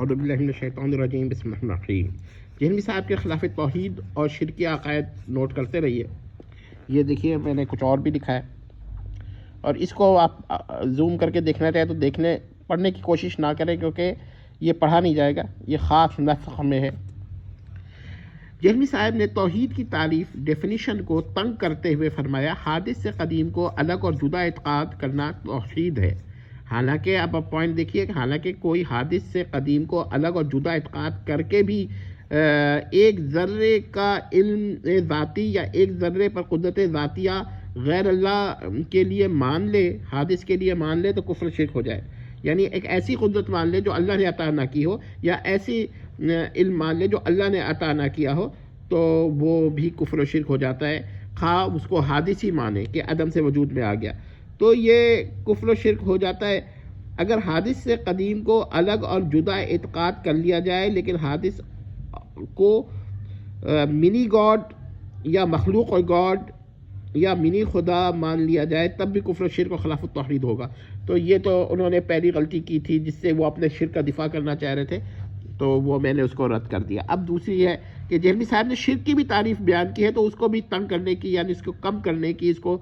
اعوذ باللہ من الشیطان الرجیم، بسم اللہ الرحمن الرحیم۔ جہلمی صاحب کے خلاف توحید اور شرکی عقائد نوٹ کرتے رہیے۔ یہ دیکھیے میں نے کچھ اور بھی لکھا ہے، اور اس کو آپ زوم کر کے دیکھنا چاہیں تو پڑھنے کی کوشش نہ کریں، کیونکہ یہ پڑھا نہیں جائے گا، یہ خاص نسخ میں ہے۔ جہلمی صاحب نے توحید کی تعریف ڈیفینیشن کو تنگ کرتے ہوئے فرمایا، حادث سے قدیم کو الگ اور جدا اعتقاد کرنا توحید ہے۔ حالانکہ اب پوائنٹ دیکھیے کہ حالانکہ کوئی حادث سے قدیم کو الگ اور جدا اعتقاد کر کے بھی ایک ذرے کا علم ذاتی یا ایک ذرے پر قدرت ذاتیہ غیر اللہ کے لیے مان لے، حادث کے لیے مان لے، تو کفر شرک ہو جائے۔ یعنی ایک ایسی قدرت مان لے جو اللہ نے عطا نہ کی ہو، یا ایسی علم مان لے جو اللہ نے عطا نہ کیا ہو، تو وہ بھی کفر و شرک ہو جاتا ہے، خواہ اس کو حادث ہی مانے کہ عدم سے وجود میں آ گیا، تو یہ کفر و شرک ہو جاتا ہے۔ اگر حادث سے قدیم کو الگ اور جدا اعتقاد کر لیا جائے، لیکن حادث کو منی گاڈ یا مخلوق گاڈ یا منی خدا مان لیا جائے، تب بھی کفر و شرک و خلاف التوحید ہوگا۔ تو یہ تو انہوں نے پہلی غلطی کی تھی جس سے وہ اپنے شرک کا دفاع کرنا چاہ رہے تھے، تو وہ میں نے اس کو رد کر دیا۔ اب دوسری ہے کہ جہلمی صاحب نے شرک کی بھی تعریف بیان کی ہے، تو اس کو بھی تنگ کرنے کی، یعنی اس کو کم کرنے کی، اس کو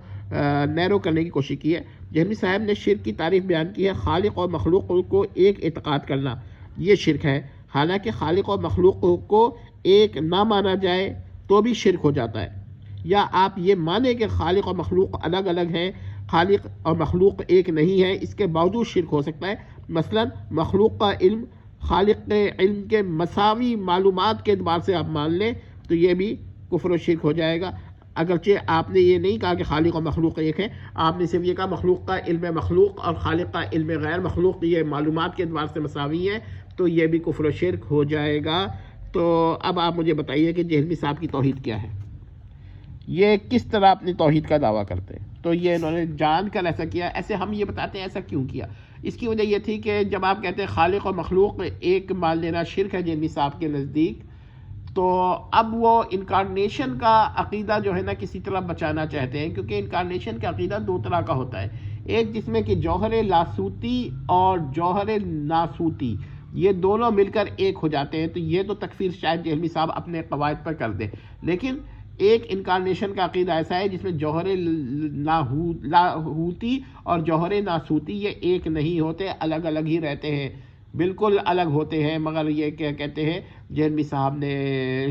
نیرو کرنے کی کوشش کی ہے۔ جہلمی صاحب نے شرک کی تعریف بیان کی ہے، خالق اور مخلوق کو ایک اعتقاد کرنا، یہ شرک ہے۔ حالانکہ خالق اور مخلوق کو ایک نہ مانا جائے تو بھی شرک ہو جاتا ہے، یا آپ یہ مانیں کہ خالق اور مخلوق الگ الگ ہیں، خالق اور مخلوق ایک نہیں ہے، اس کے باوجود شرک ہو سکتا ہے۔ مثلا مخلوق کا علم خالق کے علم کے مساوی معلومات کے اعتبار سے آپ مان لیں تو یہ بھی کفر و شرک ہو جائے گا۔ اگرچہ آپ نے یہ نہیں کہا کہ خالق اور مخلوق ایک ہے، آپ نے صرف یہ کہا مخلوق کا علم مخلوق اور خالق کا علم غیر مخلوق یہ معلومات کے اعتبار سے مساوی ہے، تو یہ بھی کفر و شرک ہو جائے گا۔ تو اب آپ مجھے بتائیے کہ جہلمی صاحب کی توحید کیا ہے، یہ کس طرح اپنی توحید کا دعویٰ کرتے ہیں؟ تو یہ انہوں نے جان کر ایسا کیا، ایسے ہم یہ بتاتے ہیں ایسا کیوں کیا۔ اس کی وجہ یہ تھی کہ جب آپ کہتے ہیں خالق اور مخلوق ایک مان لینا شرک ہے جہلمی صاحب کے نزدیک، تو اب وہ انکارنیشن کا عقیدہ جو ہے نا کسی طرح بچانا چاہتے ہیں، کیونکہ انکارنیشن کا عقیدہ دو طرح کا ہوتا ہے، ایک جس میں کہ جوہر لاثوتی اور جوہر ناسوتی یہ دونوں مل کر ایک ہو جاتے ہیں، تو یہ تو تکفیر شاید جہلمی صاحب اپنے قواعد پر کر دیں، لیکن ایک انکارنیشن کا عقیدہ ایسا ہے جس میں جوہر لاہوتی اور جوہر ناسوتی یہ ایک نہیں ہوتے، الگ الگ ہی رہتے ہیں، بالکل الگ ہوتے ہیں، مگر یہ کیا کہتے ہیں جہلمی صاحب نے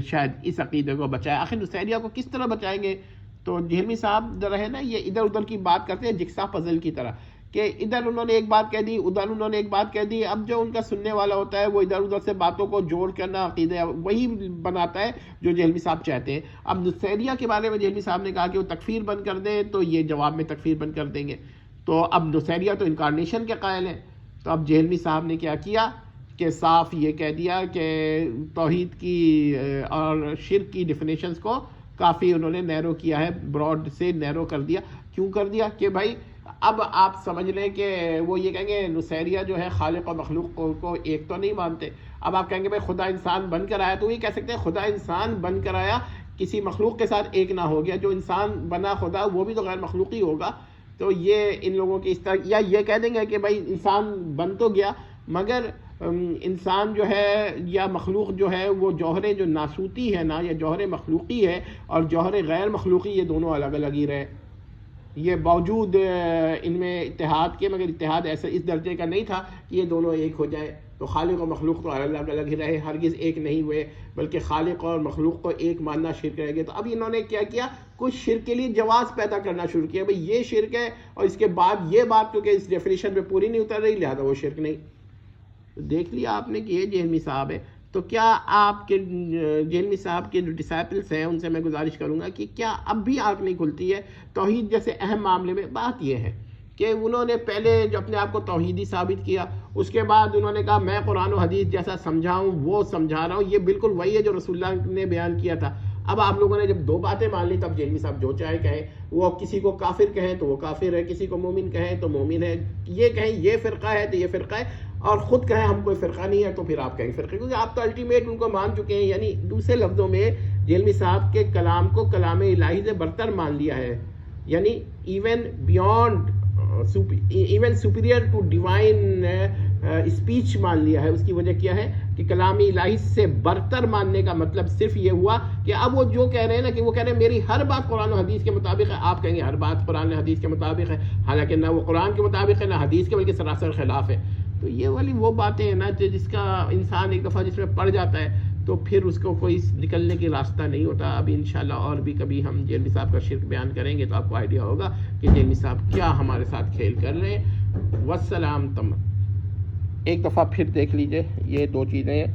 شاید اس عقیدے کو بچایا۔ آخر نصیریہ کو کس طرح بچائیں گے؟ تو جہلمی صاحب جو ہے نا یہ ادھر ادھر کی بات کرتے ہیں جگسا پزل کی طرح، کہ ادھر انہوں نے ایک بات کہہ دی، ادھر انہوں نے ایک بات کہہ دی، اب جو ان کا سننے والا ہوتا ہے وہ ادھر ادھر سے باتوں کو جوڑ کرنا عقیدہ وہی بناتا ہے جو جہلمی صاحب چاہتے ہیں۔ اب نصیریہ کے بارے میں جہلمی صاحب نے کہا کہ وہ تکفیر بند کر دیں، تو یہ جواب میں تکفیر بند کر دیں گے، تو اب نصیریہ تو انکارنیشن کے قائل ہیں، تو اب جہلمی صاحب نے کیا کیا کہ صاف یہ کہہ دیا کہ توحید کی اور شرک کی ڈیفینیشنز کو کافی انہوں نے نیرو کیا ہے، براڈ سے نیرو کر دیا۔ کیوں کر دیا؟ کہ بھائی اب آپ سمجھ لیں کہ وہ یہ کہیں گے نصیریہ جو ہے خالق اور مخلوق کو ایک تو نہیں مانتے، اب آپ کہیں گے بھائی خدا انسان بن کر آیا، تو یہ کہہ سکتے ہیں خدا انسان بن کر آیا کسی مخلوق کے ساتھ ایک نہ ہو گیا، جو انسان بنا خدا وہ بھی تو غیر مخلوقی ہوگا، تو یہ ان لوگوں کی اس طرح، یا یہ کہہ دیں گے کہ بھائی انسان بن تو گیا مگر انسان جو ہے یا مخلوق جو ہے وہ جوہر جو ناسوتی ہے نا، یا جوہر مخلوقی ہے اور جوہر غیر مخلوقی یہ دونوں الگ الگ ہی رہے، یہ باوجود ان میں اتحاد کے، مگر اتحاد ایسا اس درجے کا نہیں تھا کہ یہ دونوں ایک ہو جائے، تو خالق اور مخلوق تو الگ الگ ہی رہے، ہرگز ایک نہیں ہوئے، بلکہ خالق اور مخلوق کو ایک ماننا شرک رہ گیا۔ تو اب انہوں نے کیا کیا، کچھ شرک کے لیے جواز پیدا کرنا شروع کیا، بھئی یہ شرک ہے، اور اس کے بعد یہ بات کیونکہ اس ڈیفینیشن پہ پوری نہیں اتر رہی لہذا وہ شرک نہیں۔ دیکھ لیا آپ نے کہ یہ جہلمی صاحب ہے، تو کیا آپ کے جہلمی صاحب کے جو ڈسائپلس ہیں ان سے میں گزارش کروں گا کہ کیا اب بھی آنکھ نہیں کھلتی ہے توحید جیسے اہم معاملے میں؟ بات یہ ہے کہ انہوں نے پہلے جو اپنے آپ کو توحیدی ثابت کیا، اس کے بعد انہوں نے کہا میں قرآن و حدیث جیسا سمجھاؤں وہ سمجھا رہا ہوں، یہ بالکل وہی ہے جو رسول اللہ نے بیان کیا تھا۔ اب آپ لوگوں نے جب دو باتیں مان لی، تب جہلمی صاحب جو چاہے کہیں، وہ کسی کو کافر کہیں تو وہ کافر ہے، کسی کو مومن کہیں تو مومن ہے، یہ کہیں یہ فرقہ ہے تو یہ فرقہ ہے، اور خود کہیں ہم کوئی فرقہ نہیں ہے تو پھر آپ کہیں فرقے، کیونکہ آپ تو الٹیمیٹ ان کو مان چکے ہیں۔ یعنی دوسرے لفظوں میں جہلمی صاحب کے کلام کو کلام الہی سے برتر مان لیا ہے، یعنی even beyond even superior to divine speech مان لیا ہے، اس کی وجہ کیا ہے کہ کلام الہی سے برتر ماننے کا مطلب صرف یہ ہوا کہ اب وہ جو کہہ رہے ہیں نا کہ وہ کہہ رہے ہیں میری ہر بات قرآن و حدیث کے مطابق ہے، آپ کہیں گے ہر بات قرآن و حدیث کے مطابق ہے، حالانکہ نہ وہ قرآن کے مطابق ہے نہ حدیث کے، بلکہ سراسر خلاف ہے۔ تو یہ والی وہ باتیں ہیں نا جس کا انسان ایک دفعہ جس میں پڑ جاتا ہے تو پھر اس کو کوئی نکلنے کی راستہ نہیں ہوتا۔ اب انشاءاللہ اور بھی کبھی ہم جیلوی صاحب کا شرک بیان کریں گے تو آپ کو آئیڈیا ہوگا کہ جیلوی صاحب کیا ہمارے ساتھ کھیل کر رہے ہیں۔ والسلام۔ ایک دفعہ پھر دیکھ لیجئے یہ دو چیزیں